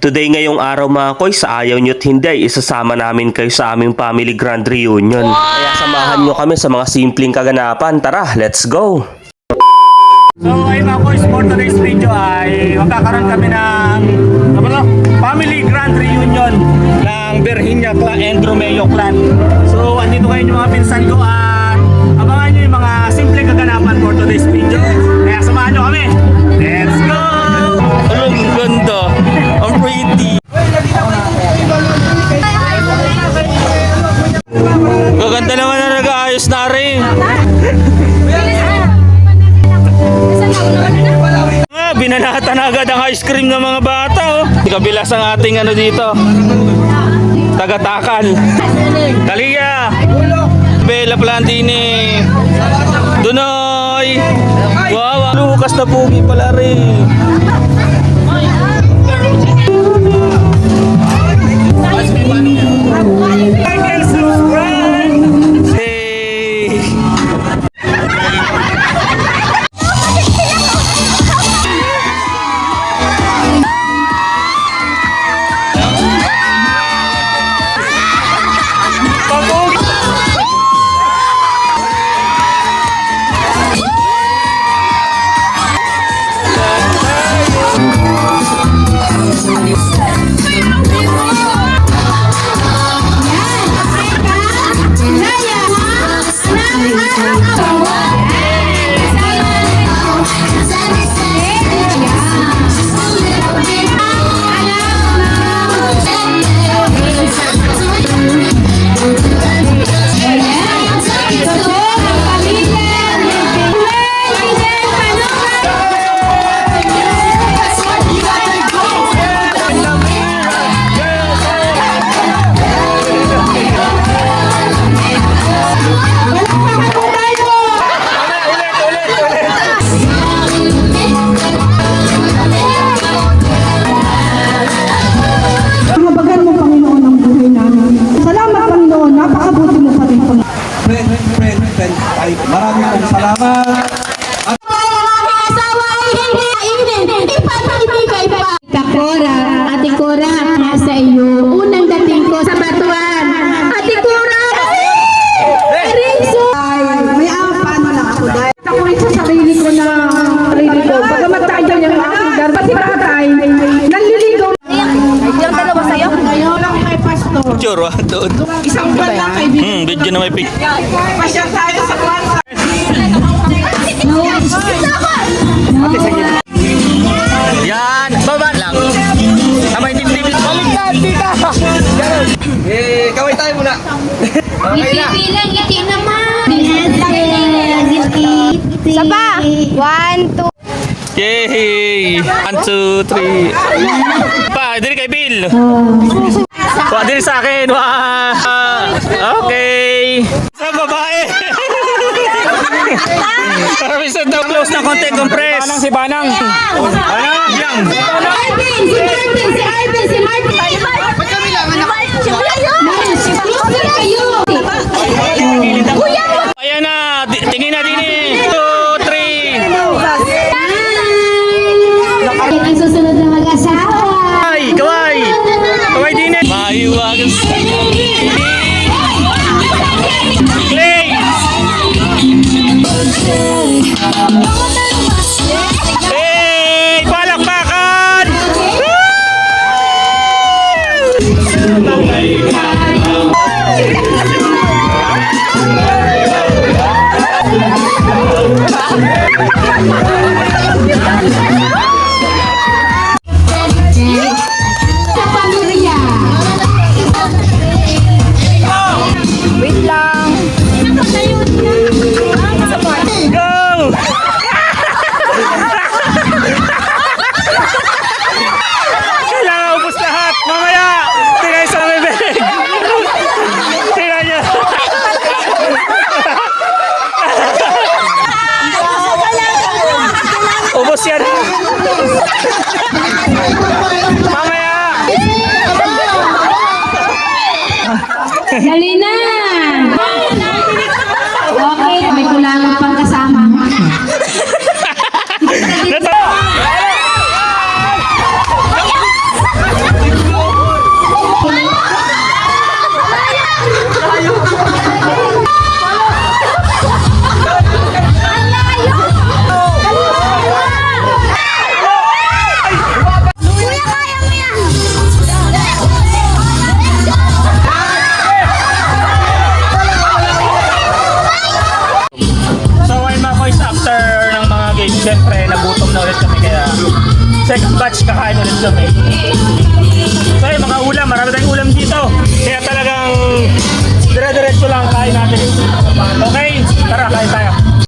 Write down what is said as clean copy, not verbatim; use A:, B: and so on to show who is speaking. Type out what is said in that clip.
A: Today ngayong araw mga koy, sa ayaw nyo't hindi ay isasama namin kayo sa aming family grand reunion. Kaya samahan nyo kami sa mga simpleng kaganapan. Tara, let's go!
B: So ayun mga koy, for today's video ay magkakaroon kami ng family grand reunion ng Berhinya Clan and Romeo Clan. So andito kayo yung mga pinsan ko at abangan nyo yung mga simpleng kaganapan for today's video. Kaya samahan nyo kami! Let's go!
A: Alam, ang ganda! Ang pretty! Gaganda naman na nag-aayos na rin! Binanatan na agad ang ice cream ng mga bata, oh. Kabilas ang ating ano dito. Tagatakal. Talia. Bella Plantini. Dunoy. Wow, Lucas na pugi pala rin. Hey.
C: Maraming pong salamat.
D: Kakora, Ate Cora, nasa iyo. Unang dating ko sa Batuan. Ate Cora! Rizzo!
E: May paano lang ako dahil ako rin sa sarili ko na sarili ko. Bagamat tayo yung aking garba si tatay, nanliligaw. Yung dalawa sa'yo? Ngayon lang kay Pastor.
A: Picture, doon.
E: Isang buwan lang kaibigan.
A: Video na may pic.
E: Pasyal tayo sa kwarta.
A: Yan, baba lang. Kamay dibdib. Baliktad, tita.
C: Kaway tayo muna.
D: Ngiti lang, ngiti naman. Isa pa. 1, 2.
A: Yay! 1, 2, 3. Pa, dili kay Bill. Wa dili sa akin. Okay. Sa babae. Para minsan daw close na konti compress. Banang si Banang. Banang yang.
D: Arvin, si Martin, si Arvin, si Martin. Ba't kami lang, anak? Close na kayo. Kuya!
A: Ayan na, tingin na din eh. 2, 3.
D: Ang susunod na mag-asawa.
A: Ay, kaway. Kaway din eh. Mahiwagan. Play. Hey, palakpakan.
B: Second batch kakain ulit kami. So yung mga ulam, marami tayong ulam dito. Kaya talagang dire-diretso lang kain natin. Okay, tara kain tayo.